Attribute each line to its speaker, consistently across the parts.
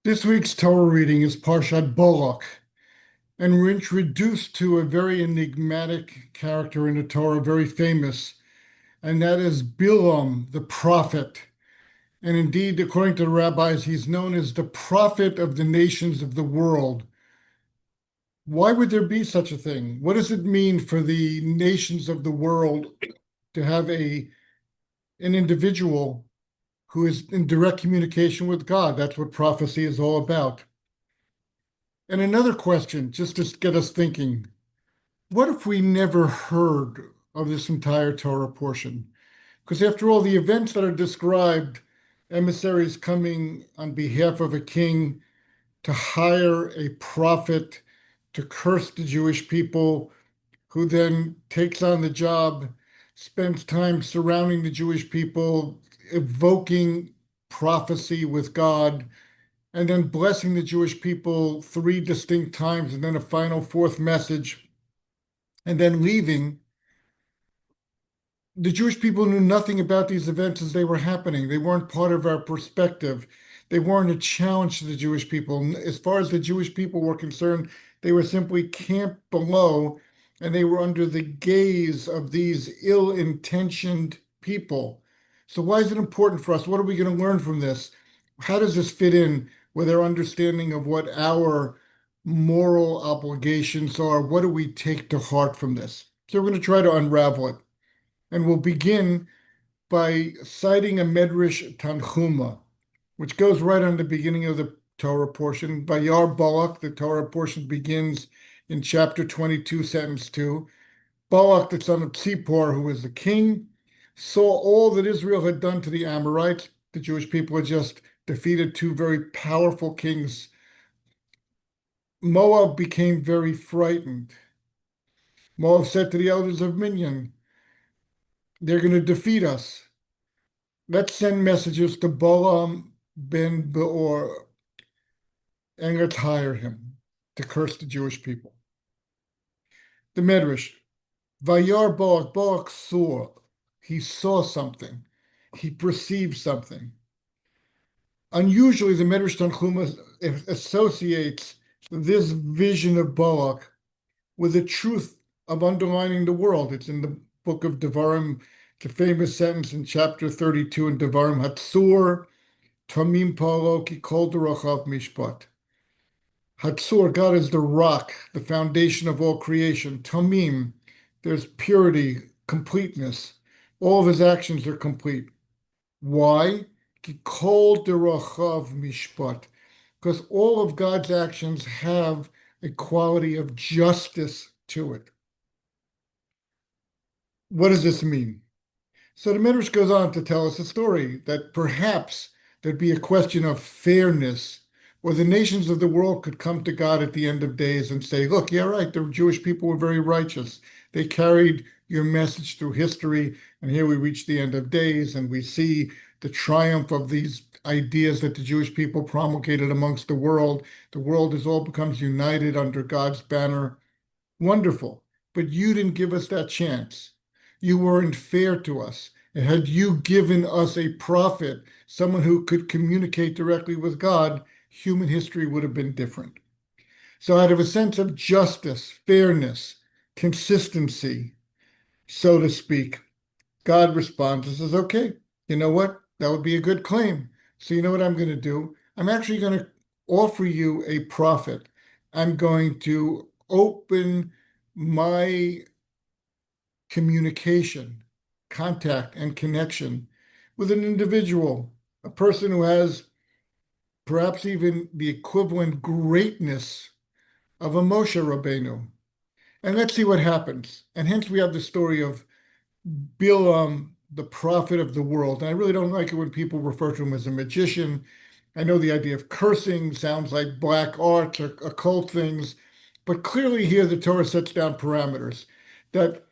Speaker 1: This week's Torah reading is Parshat Balak, and we're introduced to a very enigmatic character in the Torah, very famous, and that is Bilam, the prophet. And indeed, according to the rabbis, he's known as the prophet of the nations of the world. Why would there be such a thing? What does it mean for the nations of the world to have an individual who is in direct communication with God? That's what prophecy is all about. And another question, just to get us thinking, what if we never heard of this entire Torah portion? Because after all, the events that are described, emissaries coming on behalf of a king to hire a prophet to curse the Jewish people, who then takes on the job, spends time surrounding the Jewish people, evoking prophecy with God, and then blessing the Jewish people three distinct times, and then a final fourth message, and then leaving. The Jewish people knew nothing about these events as they were happening. They weren't part of our perspective. They weren't a challenge to the Jewish people. As far as the Jewish people were concerned, they were simply camped below, and they were under the gaze of these ill-intentioned people. So why is it important for us? What are we going to learn from this? How does this fit in with our understanding of what our moral obligations are? What do we take to heart from this? So we're going to try to unravel it. And we'll begin by citing a Medrash Tanchuma, which goes right on the beginning of the Torah portion. Vayar Balak, the Torah portion begins in chapter 22, sentence 2. Balak, the son of Tzipor, who was the king, saw all that Israel had done to the Amorites. The Jewish people had just defeated two very powerful kings. Moab became very frightened. Moab said to the elders of Midian, "They're going to defeat us. Let's send messages to Balaam ben Beor and let's hire him to curse the Jewish people." The Medrash, Vayar Balak, Balak saw. He saw something. He perceived something. Unusually, the Medrash Tanchuma associates this vision of Balak with the truth of underlining the world. It's in the book of Devarim, the famous sentence in chapter 32 in Devarim, Hatzur Tamim Palo Ki Kol Derachav Mishpat. Hatzur, God is the rock, the foundation of all creation. Tamim, there's purity, completeness. All of his actions are complete. Why? Ki Kol Derachav Mishpat. Because all of God's actions have a quality of justice to it. What does this mean? So the Midrash goes on to tell us a story that perhaps there'd be a question of fairness, where the nations of the world could come to God at the end of days and say, look, yeah, right, the Jewish people were very righteous. They carried your message through history, and here we reach the end of days, and we see the triumph of these ideas that the Jewish people promulgated amongst the world. The world is all becomes united under God's banner. Wonderful. But you didn't give us that chance. You weren't fair to us. And had you given us a prophet, someone who could communicate directly with God, human history would have been different. So, out of a sense of justice, fairness, consistency, so to speak, God responds and says, okay, you know what? That would be a good claim. So, you know what I'm going to do? I'm actually going to offer you a prophet. I'm going to open my communication, contact, and connection with an individual, a person who has perhaps even the equivalent greatness of a Moshe Rabbeinu. And let's see what happens. And hence we have the story of Bilam, the prophet of the world. And I really don't like it when people refer to him as a magician. I know the idea of cursing sounds like black arts or occult things, but clearly here the Torah sets down parameters that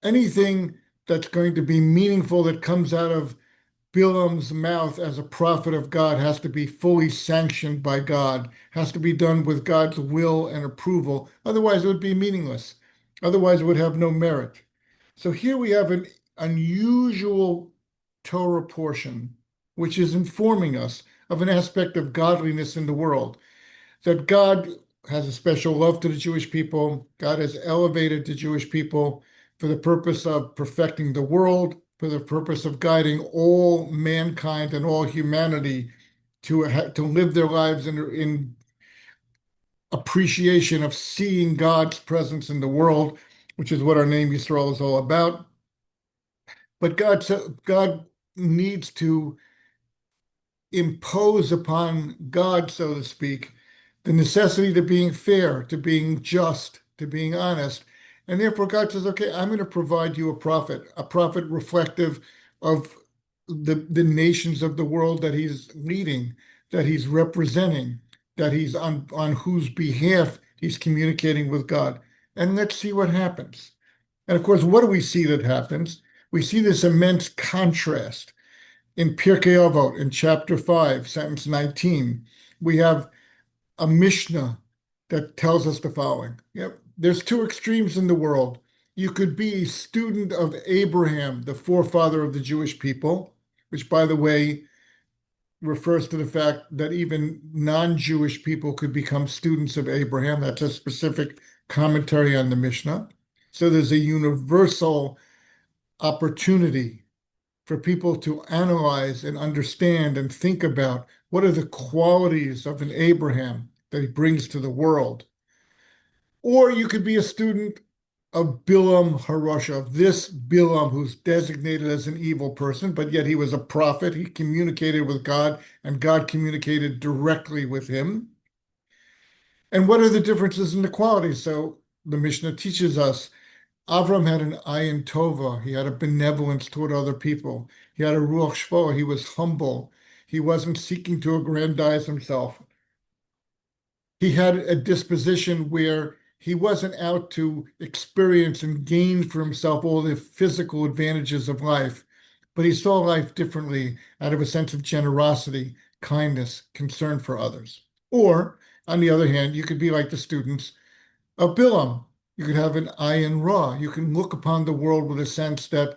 Speaker 1: anything that's going to be meaningful that comes out of Bilam's mouth as a prophet of God has to be fully sanctioned by God, has to be done with God's will and approval. Otherwise, it would be meaningless. Otherwise, it would have no merit. So here we have an unusual Torah portion, which is informing us of an aspect of godliness in the world, that God has a special love to the Jewish people. God has elevated the Jewish people for the purpose of perfecting the world, for the purpose of guiding all mankind and all humanity to live their lives in appreciation of seeing God's presence in the world, which is what our name Yisrael is all about. But God needs to impose upon God, so to speak, the necessity to being fair, to being just, to being honest. And therefore, God says, okay, I'm going to provide you a prophet reflective of the nations of the world that he's leading, that he's representing, that he's on whose behalf he's communicating with God. And let's see what happens. And of course, what do we see that happens? We see this immense contrast in Pirkei Avot, in chapter 5, sentence 19, we have a Mishnah that tells us the following. Yep. There's two extremes in the world. You could be a student of Abraham, the forefather of the Jewish people, which, by the way, refers to the fact that even non-Jewish people could become students of Abraham. That's a specific commentary on the Mishnah. So there's a universal opportunity for people to analyze and understand and think about what are the qualities of an Abraham that he brings to the world. Or you could be a student of Bilam Harosha, this Bilam who's designated as an evil person, but yet he was a prophet. He communicated with God, and God communicated directly with him. And what are the differences in the qualities? So the Mishnah teaches us Avram had an ayin tova. He had a benevolence toward other people. He had a ruach shvo. He was humble. He wasn't seeking to aggrandize himself. He had a disposition where he wasn't out to experience and gain for himself all the physical advantages of life, but he saw life differently out of a sense of generosity, kindness, concern for others. Or, on the other hand, you could be like the students of Bilam. You could have an ayin ra. You can look upon the world with a sense that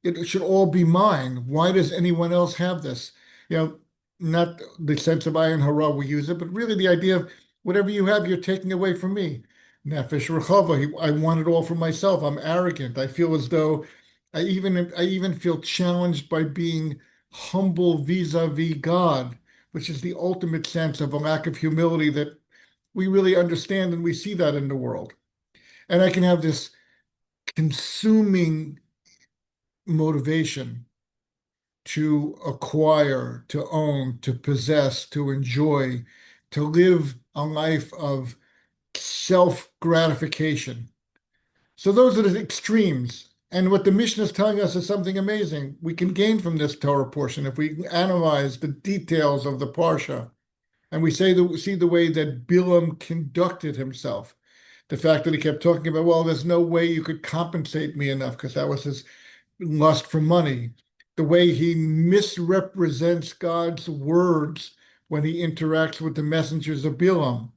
Speaker 1: it should all be mine. Why does anyone else have this? You know, not the sense of ayin hara we use it, but really the idea of whatever you have, you're taking away from me. Nefesh rechava. I want it all for myself. I'm arrogant. I feel as though I even feel challenged by being humble vis-a-vis God, which is the ultimate sense of a lack of humility that we really understand, and we see that in the world. And I can have this consuming motivation to acquire, to own, to possess, to enjoy, to live a life of self-gratification. So those are the extremes. And what the Mishnah is telling us is something amazing. We can gain from this Torah portion if we analyze the details of the Parsha and we see the way that Bilam conducted himself. The fact that he kept talking about, well, there's no way you could compensate me enough because that was his lust for money. The way he misrepresents God's words when he interacts with the messengers of Bilam,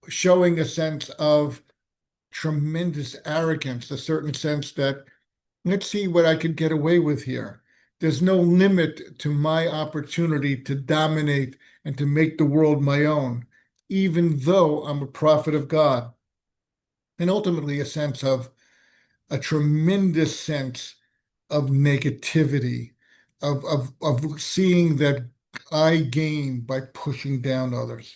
Speaker 1: showing a sense of tremendous arrogance, a certain sense that, let's see what I could get away with here. There's no limit to my opportunity to dominate and to make the world my own, even though I'm a prophet of God. And ultimately, a tremendous sense of negativity, of seeing that I gain by pushing down others.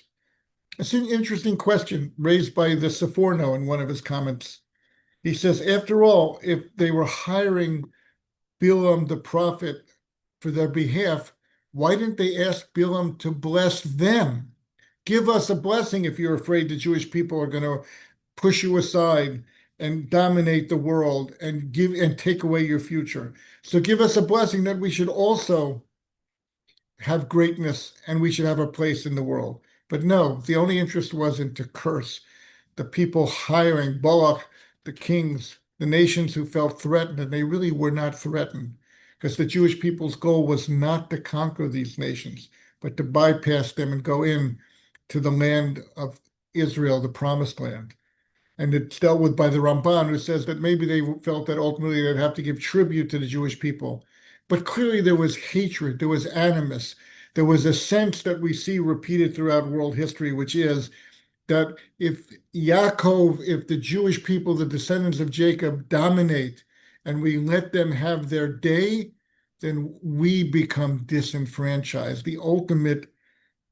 Speaker 1: It's an interesting question raised by the Seforno in one of his comments. He says, after all, if they were hiring Bilam the prophet for their behalf, why didn't they ask Bilam to bless them? Give us a blessing if you're afraid the Jewish people are going to push you aside and dominate the world and give and take away your future. So give us a blessing that we should also have greatness and we should have a place in the world. But no, the only interest wasn't to curse the people hiring Balak, the kings, the nations who felt threatened, and they really were not threatened because the Jewish people's goal was not to conquer these nations, but to bypass them and go in to the land of Israel, the promised land. And it's dealt with by the Ramban, who says that maybe they felt that ultimately they'd have to give tribute to the Jewish people. But clearly there was hatred, there was animus, There was a sense that we see repeated throughout world history, which is that if the Jewish people, the descendants of Jacob, dominate and we let them have their day, then we become disenfranchised, the ultimate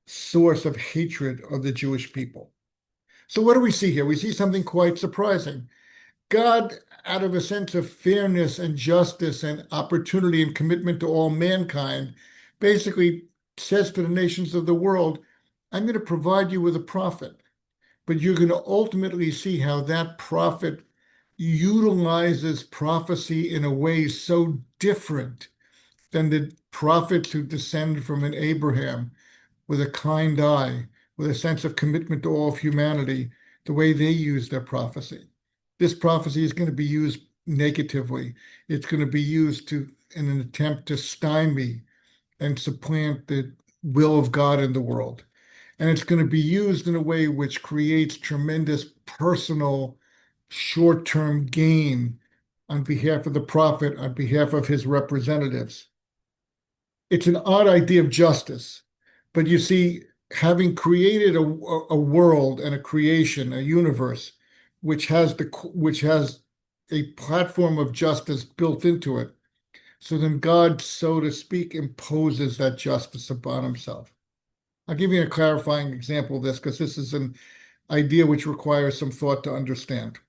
Speaker 1: source of hatred of the Jewish people. So, what do we see here? We see something quite surprising. God, out of a sense of fairness and justice and opportunity and commitment to all mankind, basically says to the nations of the world, I'm going to provide you with a prophet, but you're going to ultimately see how that prophet utilizes prophecy in a way so different than the prophets who descend from an Abraham with a kind eye, with a sense of commitment to all of humanity, the way they use their prophecy. This prophecy is going to be used negatively. It's going to be used in an attempt to stymie and supplant the will of God in the world. And it's going to be used in a way which creates tremendous personal short-term gain on behalf of the prophet, on behalf of his representatives. It's an odd idea of justice, but you see, having created a world and a creation, a universe, which has a platform of justice built into it, so then God, so to speak, imposes that justice upon himself. I'll give you a clarifying example of this because this is an idea which requires some thought to understand.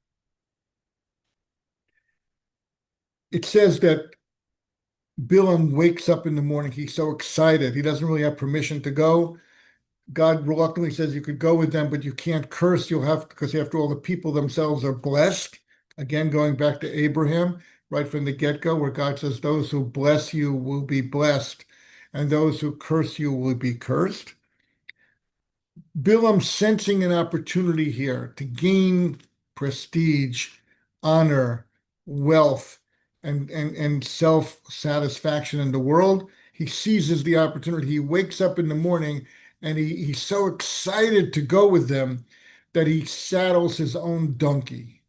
Speaker 1: It says that Bilam wakes up in the morning. He's so excited. He doesn't really have permission to go. God reluctantly says you could go with them, but you can't curse. You'll have, because after all, the people themselves are blessed. Again, going back to Abraham, right from the get-go, where God says, those who bless you will be blessed, and those who curse you will be cursed. Bilam sensing an opportunity here to gain prestige, honor, wealth, and self-satisfaction in the world. He seizes the opportunity. He wakes up in the morning and he's so excited to go with them that he saddles his own donkey.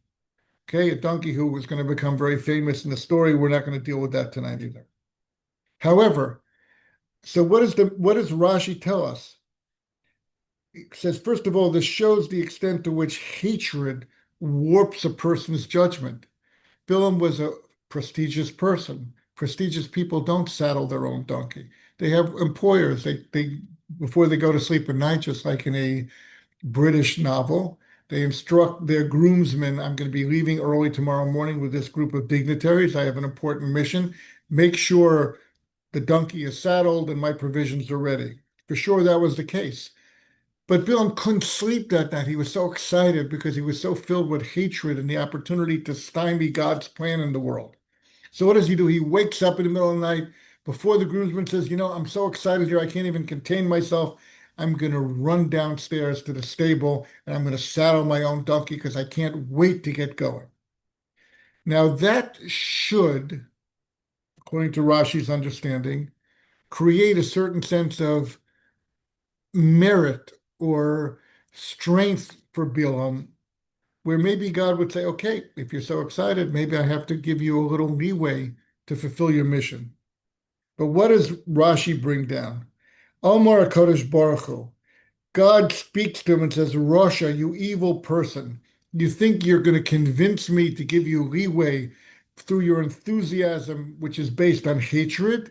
Speaker 1: Okay, a donkey who was going to become very famous in the story. We're not going to deal with that tonight either. However, so what does Rashi tell us? It says, first of all, this shows the extent to which hatred warps a person's judgment. Bilam was a prestigious person. Prestigious people don't saddle their own donkey. They have employers. They before they go to sleep at night, just like in a British novel, they instruct their groomsmen, I'm going to be leaving early tomorrow morning with this group of dignitaries. I have an important mission. Make sure the donkey is saddled and my provisions are ready. For sure, that was the case. But Bilam couldn't sleep that night. He was so excited because he was so filled with hatred and the opportunity to stymie God's plan in the world. So what does he do? He wakes up in the middle of the night before the groomsman says, I'm so excited here, I can't even contain myself. I'm going to run downstairs to the stable and I'm going to saddle my own donkey because I can't wait to get going. Now that should, according to Rashi's understanding, create a certain sense of merit or strength for Bilam, where maybe God would say, okay, if you're so excited, maybe I have to give you a little leeway to fulfill your mission. But what does Rashi bring down? Omar HaKadosh Baruch Hu. God speaks to him and says, Rasha, you evil person, you think you're going to convince me to give you leeway through your enthusiasm, which is based on hatred?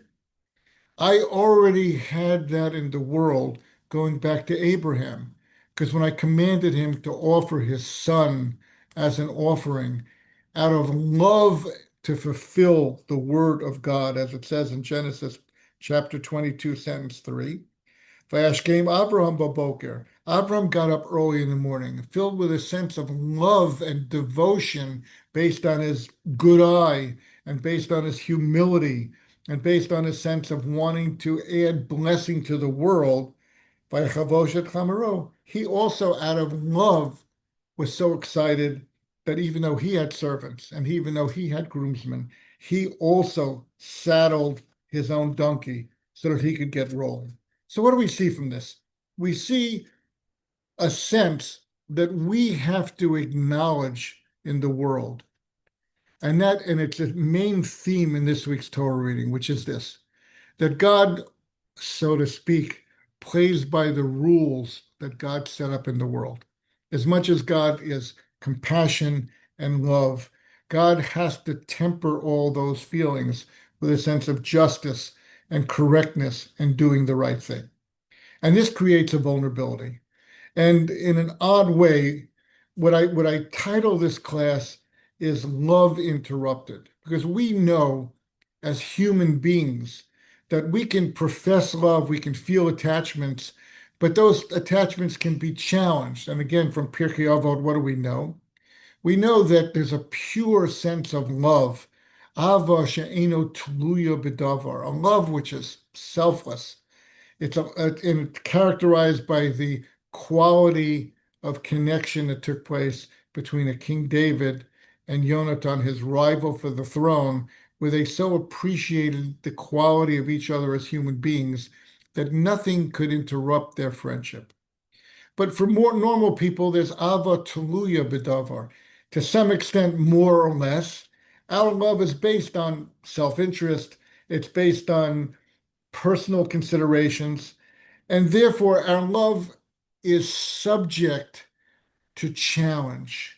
Speaker 1: I already had that in the world going back to Abraham, because when I commanded him to offer his son as an offering out of love to fulfill the word of God, as it says in Genesis chapter 22, sentence 3. Vayashkem Avraham baboker. Avraham got up early in the morning, filled with a sense of love and devotion based on his good eye and based on his humility and based on his sense of wanting to add blessing to the world. Vayachavoshet chamaro. He also, out of love, was so excited that even though he had servants and even though he had groomsmen, he also saddled his own donkey so that he could get rolling. So what do we see from this? We see a sense that we have to acknowledge in the world. And it's a main theme in this week's Torah reading, which is this, that God so to speak, plays by the rules that God set up in the world. As much as God is compassion and love, God has to temper all those feelings with a sense of justice and correctness and doing the right thing. And this creates a vulnerability. And in an odd way, what I title this class is Love Interrupted, because we know as human beings that we can profess love, we can feel attachments, but those attachments can be challenged. And again, from Pirkei Avot, what do we know? We know that there's a pure sense of love, Ava she'eno tluya b'davar, a love which is selfless, and it's characterized by the quality of connection that took place between a King David and Yonatan, his rival for the throne, where they so appreciated the quality of each other as human beings that nothing could interrupt their friendship. But for more normal people, there's ava tuluya bedavar. To some extent, more or less, our love is based on self-interest. It's based on personal considerations, and therefore our love is subject to challenge,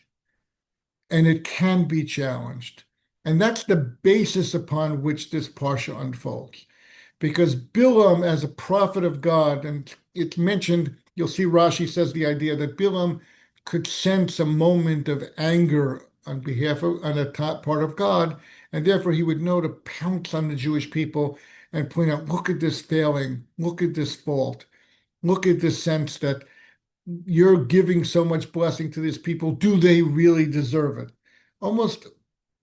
Speaker 1: and it can be challenged. And that's the basis upon which this parsha unfolds. Because Bilam, as a prophet of God, and it's mentioned, you'll see Rashi says the idea that Bilam could sense a moment of anger on behalf of, on a top part of God, and therefore he would know to pounce on the Jewish people and point out, look at this failing, look at this fault, look at this sense that you're giving so much blessing to these people. Do they really deserve it? Almost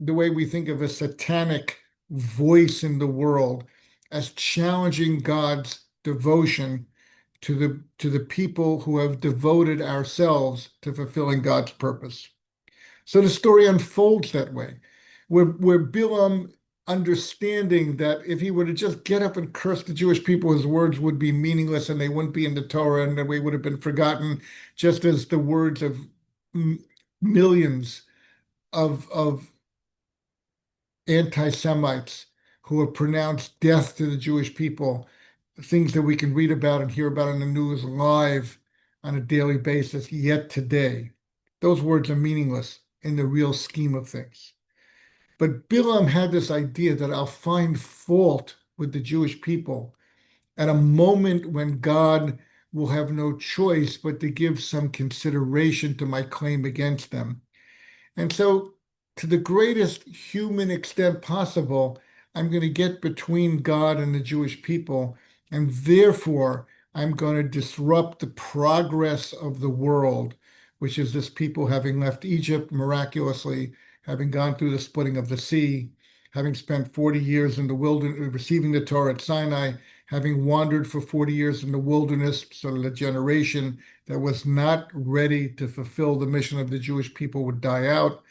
Speaker 1: the way we think of a satanic voice in the world as challenging God's devotion to the people who have devoted ourselves to fulfilling God's purpose. So the story unfolds that way, where Bilam, understanding that if he were to just get up and curse the Jewish people, his words would be meaningless and they wouldn't be in the Torah and they would have been forgotten, just as the words of millions of anti-Semites who have pronounced death to the Jewish people, things that we can read about and hear about in the news live on a daily basis, yet today. Those words are meaningless in the real scheme of things. But Bilam had this idea that I'll find fault with the Jewish people at a moment when God will have no choice but to give some consideration to my claim against them. And so, to the greatest human extent possible, I'm going to get between God and the Jewish people, and therefore I'm going to disrupt the progress of the world, which is this people having left Egypt miraculously, having gone through the splitting of the sea, having spent 40 years in the wilderness, receiving the Torah at Sinai, having wandered for 40 years in the wilderness, so that a generation that was not ready to fulfill the mission of the Jewish people would die out,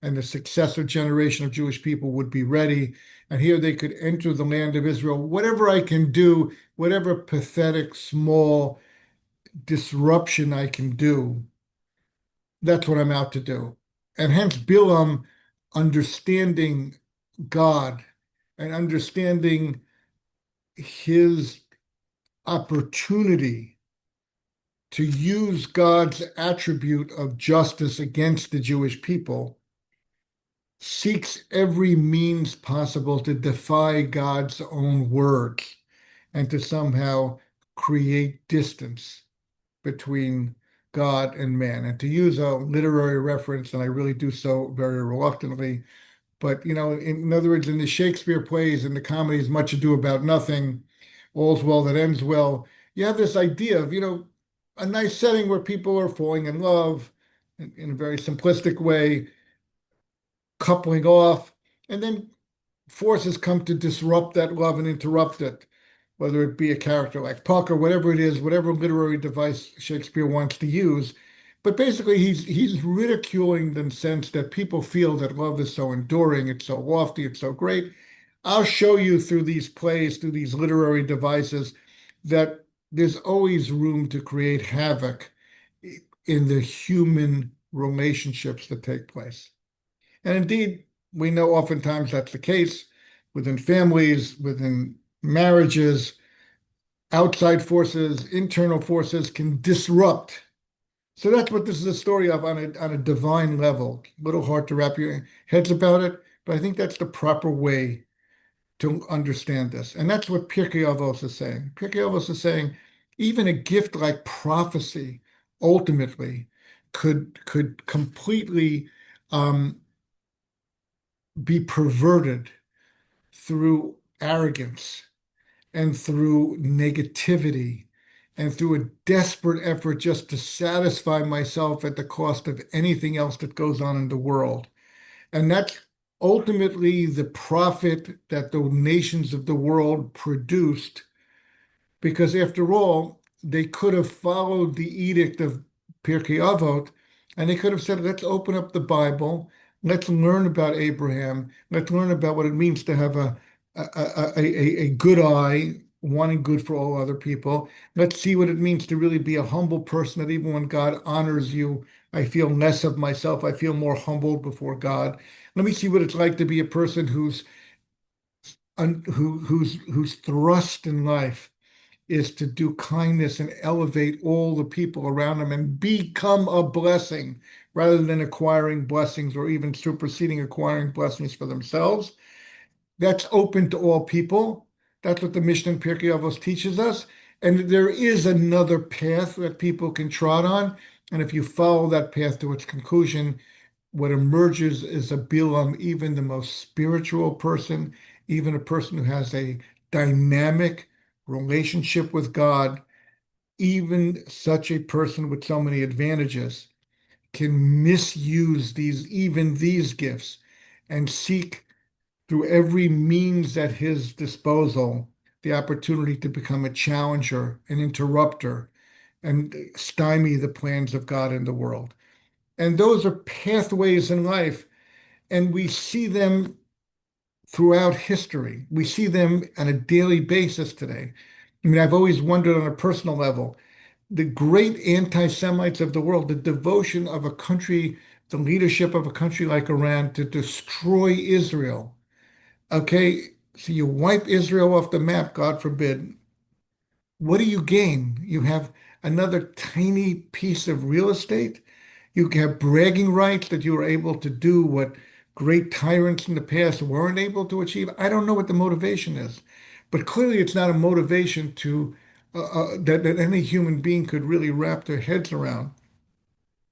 Speaker 1: and the successor generation of Jewish people would be ready. And here they could enter the land of Israel. Whatever I can do, whatever pathetic, small disruption I can do, that's what I'm out to do. And hence Bilam understanding God and understanding his opportunity to use God's attribute of justice against the Jewish people, seeks every means possible to defy God's own words and to somehow create distance between God and man. And to use a literary reference, and I really do so very reluctantly, but in other words, in the Shakespeare plays and the comedies, Much Ado About Nothing, All's Well That Ends Well, you have this idea of, a nice setting where people are falling in love in a very simplistic way, coupling off, and then forces come to disrupt that love and interrupt it, whether it be a character like Puck or whatever it is, whatever literary device Shakespeare wants to use. But basically, he's ridiculing the sense that people feel that love is so enduring, it's so lofty, it's so great. I'll show you through these plays, through these literary devices, that there's always room to create havoc in the human relationships that take place. And indeed, we know oftentimes that's the case within families, within marriages. outside forces, internal forces can disrupt. So that's what this is a story of on a divine level. A little hard to wrap your heads about it, but I think that's the proper way to understand this. And that's what Pirkei Avos is saying. Pirkei Avos is saying even a gift like prophecy ultimately could completely um, be perverted through arrogance and through negativity and through a desperate effort just to satisfy myself at the cost of anything else that goes on in the world. And that's ultimately the profit that the nations of the world produced, because after all, they could have followed the edict of Pirkei Avot, and they could have said, let's open up the Bible, let's learn about Abraham, let's learn about what it means to have a good eye, wanting good for all other people. Let's see what it means to really be a humble person, that even when God honors you, I feel less of myself, I feel more humbled before God. Let me see what it's like to be a person whose thrust in life is to do kindness and elevate all the people around them and become a blessing rather than acquiring blessings or even superseding acquiring blessings for themselves. That's open to all people. That's what the Mishnah in Pirkei Avos teaches us. And there is another path that people can trot on. And if you follow that path to its conclusion, what emerges is a Bilam, even the most spiritual person, even a person who has a dynamic relationship with God, even such a person with so many advantages can misuse even these gifts and seek through every means at his disposal the opportunity to become a challenger, an interrupter, and stymie the plans of God in the world. And those are pathways in life, and we see them throughout history. We see them on a daily basis today. I mean, I've always wondered on a personal level, the great anti-Semites of the world, the devotion of a country, the leadership of a country like Iran to destroy Israel. Okay, so you wipe Israel off the map, God forbid. What do you gain? You have another tiny piece of real estate. You have bragging rights that you were able to do what great tyrants in the past weren't able to achieve. I don't know what the motivation is, but clearly it's not a motivation that any human being could really wrap their heads around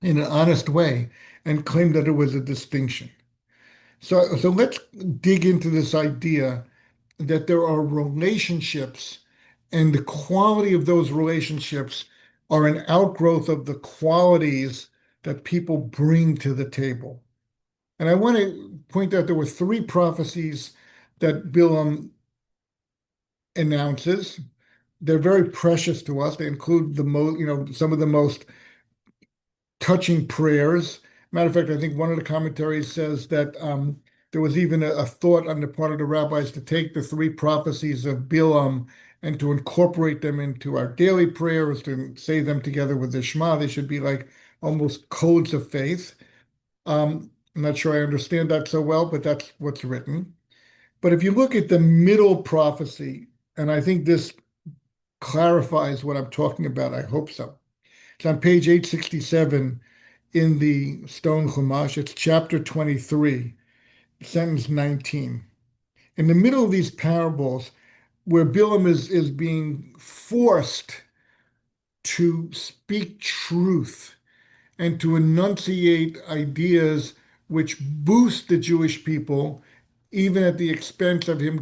Speaker 1: in an honest way and claim that it was a distinction. So let's dig into this idea that there are relationships, and the quality of those relationships are an outgrowth of the qualities that people bring to the table. And I want to point out there were three prophecies that Bilam announces. They're very precious to us. They include some of the most touching prayers. Matter of fact, I think one of the commentaries says that there was even a thought on the part of the rabbis to take the three prophecies of Bilam and to incorporate them into our daily prayers, to say them together with the Shema. They should be like almost codes of faith. I'm not sure I understand that so well, but that's what's written. But if you look at the middle prophecy, and I think this clarifies what I'm talking about, I hope so. It's on page 867 in the Stone Chumash. It's chapter 23, sentence 19. In the middle of these parables, where Bilam is being forced to speak truth and to enunciate ideas which boost the Jewish people, even at the expense of him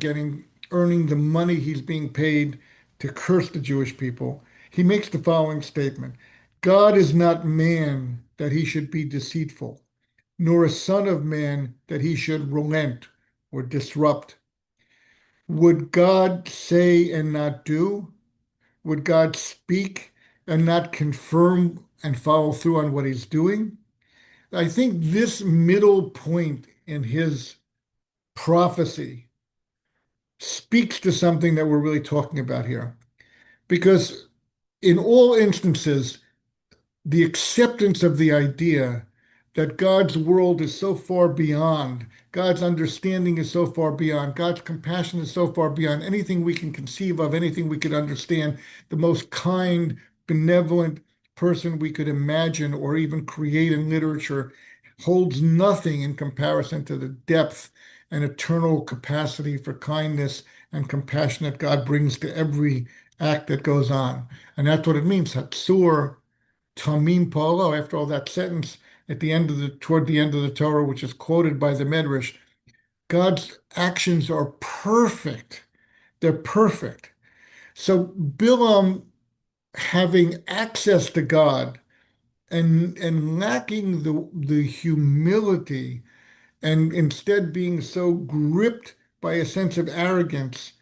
Speaker 1: earning the money he's being paid to curse the Jewish people, he makes the following statement: God is not man that he should be deceitful, nor a son of man that he should relent or disrupt. Would God say and not do? Would God speak and not confirm and follow through on what he's doing? I think this middle point in his prophecy speaks to something that we're really talking about here. Because in all instances, the acceptance of the idea that God's world is so far beyond, God's understanding is so far beyond, God's compassion is so far beyond anything we can conceive of, anything we could understand. The most kind, benevolent person we could imagine or even create in literature holds nothing in comparison to the depth and eternal capacity for kindness and compassion that God brings to every act that goes on. And that's what it means. Hatsur Tamim Polo, after all that sentence at the end of toward the end of the Torah, which is quoted by the Medrash, God's actions are perfect. They're perfect. So Bilam having access to God and lacking the humility and instead being so gripped by a sense of arrogance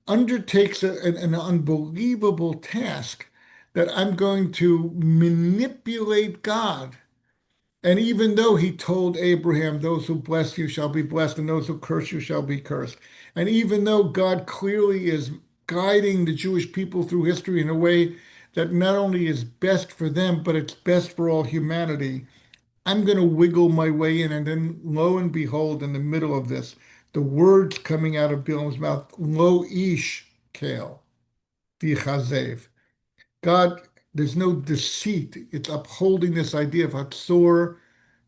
Speaker 1: undertakes an unbelievable task that I'm going to manipulate God. And even though he told Abraham, those who bless you shall be blessed, and those who curse you shall be cursed. And even though God clearly is guiding the Jewish people through history in a way that not only is best for them, but it's best for all humanity, I'm going to wiggle my way in. And then lo and behold, in the middle of this, the words coming out of Bilam's mouth, lo ish kale, v'chazev. God, there's no deceit. It's upholding this idea of Hatzor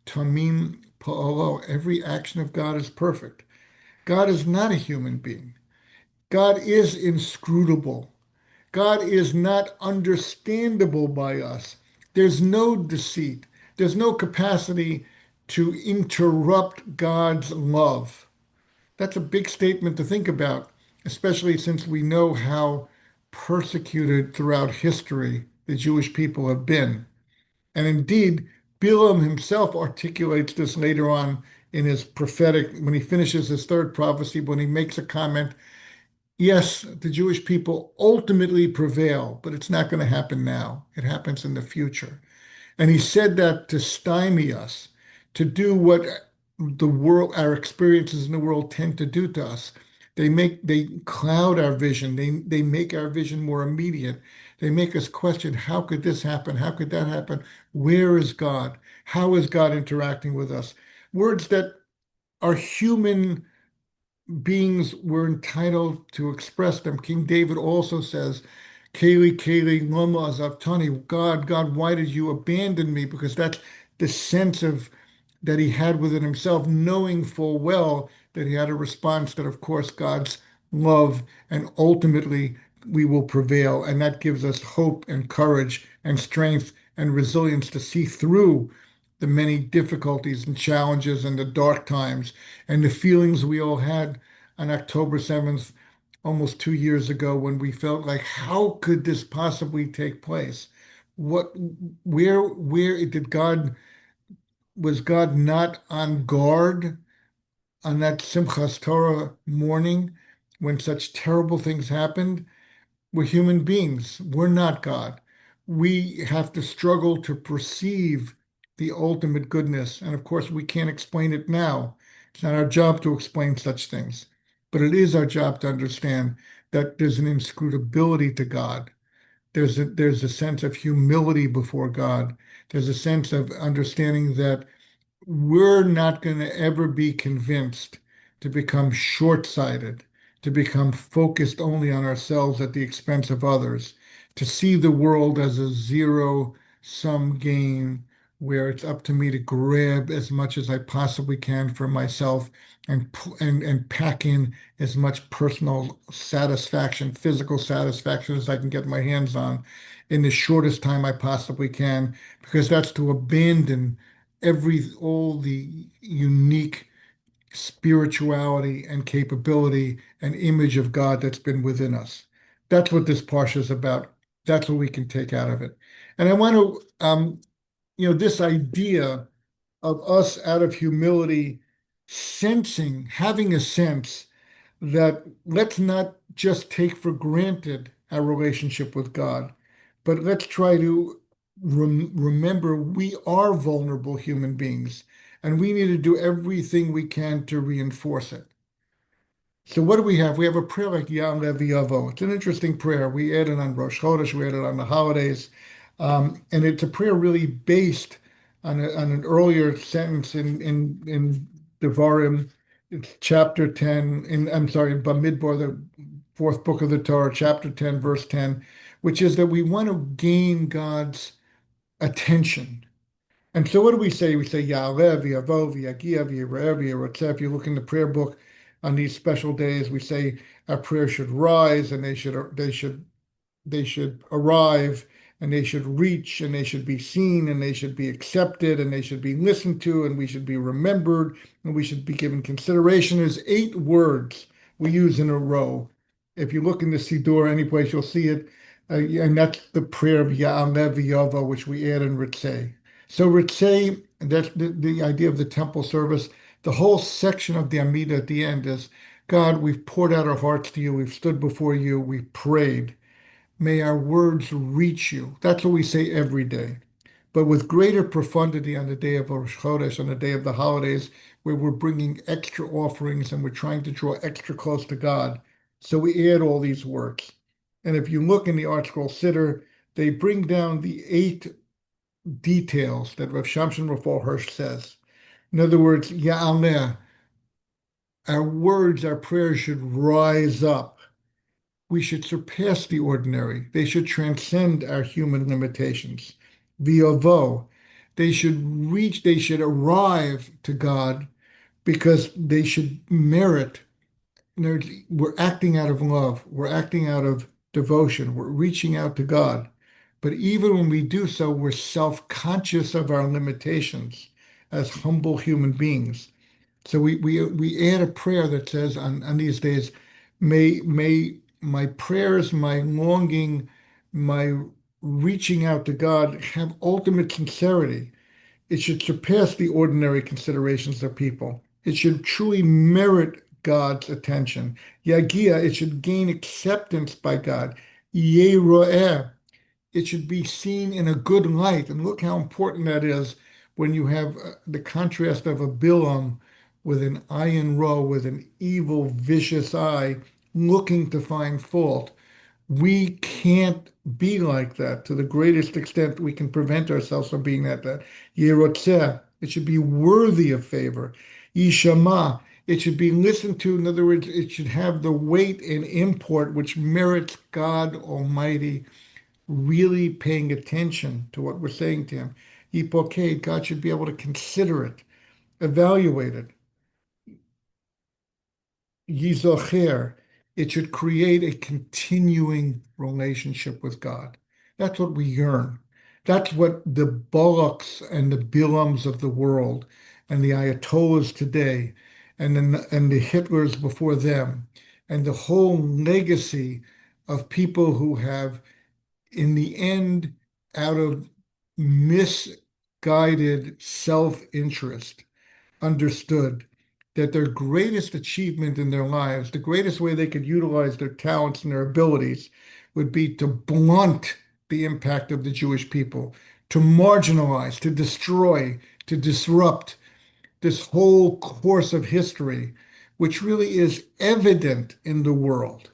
Speaker 1: Tamim Pa'olo. Every action of God is perfect. God is not a human being. God is inscrutable. God is not understandable by us. There's no deceit. There's no capacity to interrupt God's love. That's a big statement to think about, especially since we know how persecuted throughout history the Jewish people have been. And indeed, Bilam himself articulates this later on in his prophetic, when he finishes his third prophecy, when he makes a comment, yes, the Jewish people ultimately prevail, but it's not going to happen now. It happens in the future. And he said that to stymie us, to do what the world, our experiences in the world tend to do to us. They cloud our vision. They make our vision more immediate. They make us question, how could this happen? How could that happen? Where is God? How is God interacting with us? Words that are human beings were entitled to express them. King David also says, Keli, Keli, lama azavtani. God, God, why did you abandon me? Because that's the sense of that he had within himself, knowing full well that he had a response that, of course, God's love and ultimately we will prevail. And that gives us hope and courage and strength and resilience to see through the many difficulties and challenges and the dark times and the feelings we all had on October 7th, almost 2 years ago, when we felt like, how could this possibly take place? What, where did God, was God not on guard on that Simchas Torah morning when such terrible things happened? We're human beings. We're not God. We have to struggle to perceive the ultimate goodness. And of course, we can't explain it now. It's not our job to explain such things. But it is our job to understand that there's an inscrutability to God. There's a sense of humility before God. There's a sense of understanding that we're not going to ever be convinced to become short-sighted, to become focused only on ourselves at the expense of others, to see the world as a zero-sum game where it's up to me to grab as much as I possibly can for myself and pack in as much personal satisfaction, physical satisfaction as I can get my hands on in the shortest time I possibly can, because that's to abandon all the unique spirituality and capability and image of God that's been within us. That's what this Parsha is about. That's what we can take out of it. And I want to, this idea of us out of humility sensing, having a sense that let's not just take for granted our relationship with God, but let's try to remember we are vulnerable human beings and we need to do everything we can to reinforce it. So what do we have? We have a prayer like Yam Lev Yavo. It's an interesting prayer. We add it on Rosh Chodesh, we add it on the holidays. And it's a prayer really based on an earlier sentence in Devarim, it's chapter 10, I'm sorry, in Bamidbar, the fourth book of the Torah, chapter 10, verse 10, which is that we want to gain God's attention. And so what do we say? We say Ya'aleh, V'yavo, V'yagia, V'yireh, V'yiratzeh. If you look in the prayer book on these special days, we say our prayer should rise and they should arrive and they should reach and they should be seen and they should be accepted and they should be listened to and we should be remembered and we should be given consideration. There's 8 words we use in a row. If you look in the Siddur, any place you'll see it. And that's the prayer of Ya'aleh V'yavo, which we add in Ritzeh. So Ritzeh, that's the idea of the temple service. The whole section of the Amidah at the end is, God, we've poured out our hearts to you. We've stood before you. We've prayed. May our words reach you. That's what we say every day. But with greater profundity on the day of Rosh Chodesh, on the day of the holidays, where we're bringing extra offerings and we're trying to draw extra close to God. So we add all these words. And if you look in the Art Scroll Siddur, they bring down the 8 details that Rav Shamshon Raphael Hirsch says. In other words, Ya'aleh, our words, our prayers should rise up. We should surpass the ordinary. They should transcend our human limitations. V'yavo, they should arrive to God because they should merit. We're acting out of love. We're acting out of devotion. We're reaching out to God. But even when we do so, we're self-conscious of our limitations as humble human beings. So we add a prayer that says on these days, may my prayers, my longing, my reaching out to God have ultimate sincerity. It should surpass the ordinary considerations of people. It should truly merit God's attention. Yagia, it should gain acceptance by God. Yeroeh, it should be seen in a good light. And look how important that is when you have the contrast of a Bilam with an ayin roh, with an evil, vicious eye, looking to find fault. We can't be like that. To the greatest extent we can prevent ourselves from being that. Yerotzeh, it should be worthy of favor. Yishama, it should be listened to. In other words, it should have the weight and import which merits God Almighty really paying attention to what we're saying to him. Yipokeh, God should be able to consider it, evaluate it. Yizocher, it should create a continuing relationship with God. That's what we yearn. That's what the Balaks and the Bilams of the world and the Ayatollahs today and the Hitlers before them and the whole legacy of people who have in the end, out of misguided self-interest, understood that their greatest achievement in their lives, the greatest way they could utilize their talents and their abilities, would be to blunt the impact of the Jewish people, to marginalize, to destroy, to disrupt this whole course of history, which really is evident in the world.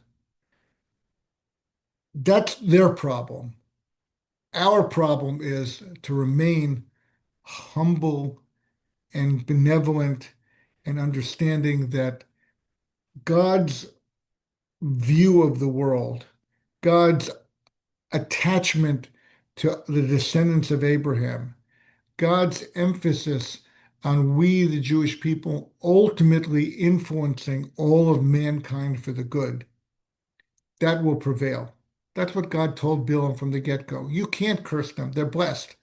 Speaker 1: That's their problem. Our problem is to remain humble and benevolent and understanding that God's view of the world, God's attachment to the descendants of Abraham, God's emphasis on we, the Jewish people, ultimately influencing all of mankind for the good, that will prevail. That's what God told Balaam from the get-go. You can't curse them. They're blessed.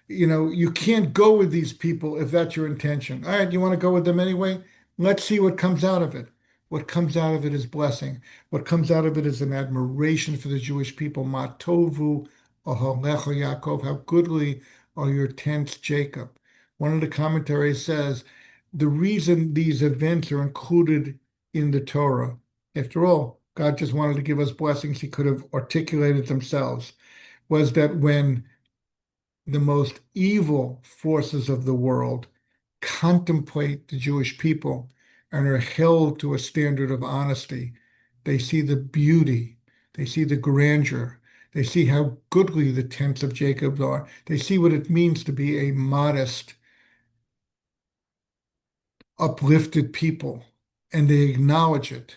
Speaker 1: You can't go with these people if that's your intention. All right, you want to go with them anyway? Let's see what comes out of it. What comes out of it is blessing. What comes out of it is an admiration for the Jewish people. Ma tovu ohalecha Yaakov, how goodly are your tents, Jacob. One of the commentaries says the reason these events are included in the Torah, after all, God just wanted to give us blessings he could have articulated themselves, was that when the most evil forces of the world contemplate the Jewish people and are held to a standard of honesty. They see the beauty, they see the grandeur, They see how goodly the tents of Jacob are. They see what it means to be a modest, uplifted people, and they acknowledge it.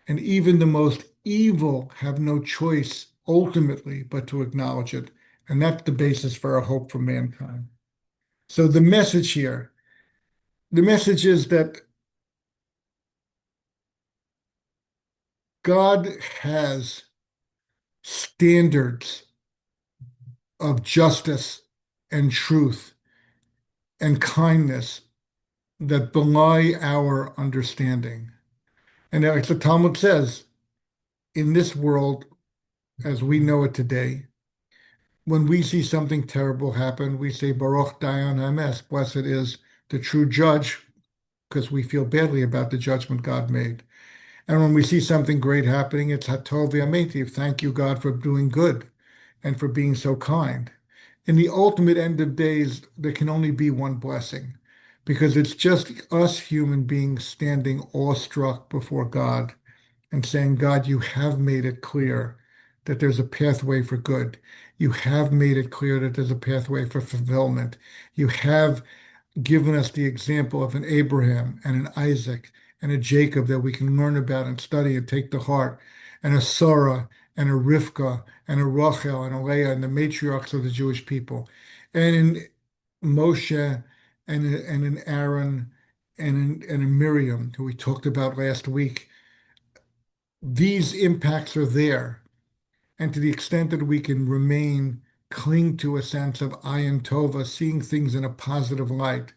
Speaker 1: And even the most evil have no choice ultimately but to acknowledge it. And that's the basis for our hope for mankind. So the message here, the message is that God has standards of justice and truth and kindness that belie our understanding. And as the Talmud says, in this world, as we know it today, when we see something terrible happen, we say, Baruch Dayan Hames, blessed is the true judge, because we feel badly about the judgment God made. And when we see something great happening, it's Hatov Yametiv, thank you, God, for doing good and for being so kind. In the ultimate end of days, there can only be one blessing because it's just us human beings standing awestruck before God and saying, God, you have made it clear that there's a pathway for good. You have made it clear that there's a pathway for fulfillment. You have given us the example of an Abraham and an Isaac and a Jacob that we can learn about and study and take to heart, and a Sarah and a Rivka and a Rachel and a Leah and the matriarchs of the Jewish people, and in Moshe and an Aaron and a Miriam, who we talked about last week. These impacts are there. And to the extent that we can cling to a sense of ayin tova, seeing things in a positive light,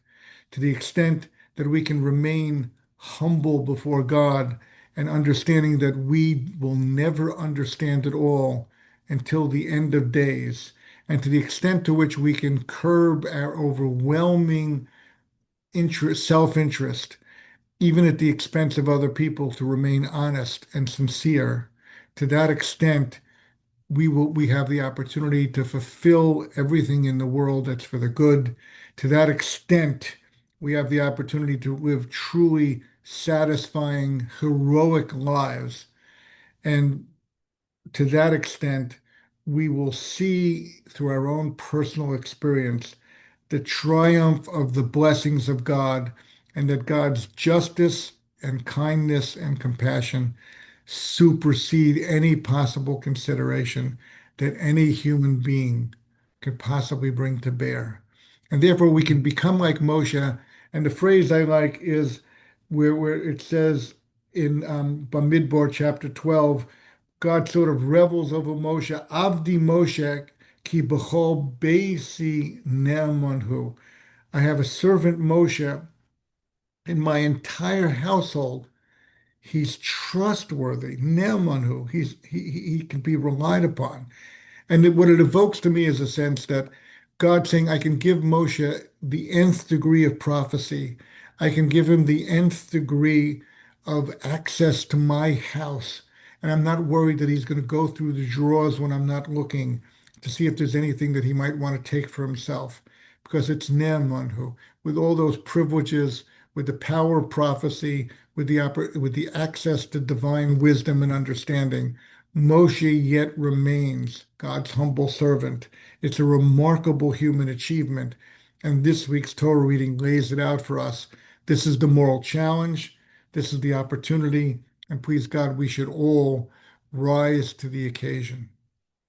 Speaker 1: to the extent that we can remain humble before God and understanding that we will never understand it all until the end of days, and to the extent to which we can curb our overwhelming interest, self-interest, even at the expense of other people, to remain honest and sincere, to that extent we have the opportunity to fulfill everything in the world that's for the good. To that extent, we have the opportunity to live truly satisfying, heroic lives. And to that extent, we will see through our own personal experience the triumph of the blessings of God, and that God's justice and kindness and compassion supersede any possible consideration that any human being could possibly bring to bear. And therefore, we can become like Moshe. And the phrase I like is where it says in Bamidbar chapter 12, God sort of revels over Moshe. Avdi Moshe ki b'chol beisi ne'emanhu. I have a servant Moshe in my entire household. He's trustworthy. Ne'emanhu. He can be relied upon. And what it evokes to me is a sense that God saying, I can give Moshe the nth degree of prophecy. I can give him the nth degree of access to my house. And I'm not worried that he's going to go through the drawers when I'm not looking to see if there's anything that he might want to take for himself. Because it's Ne'emanhu, with all those privileges, with the power of prophecy, with the access to divine wisdom and understanding. Moshe yet remains God's humble servant. It's a remarkable human achievement. And this week's Torah reading lays it out for us. This is the moral challenge. This is the opportunity. And please God, we should all rise to the occasion.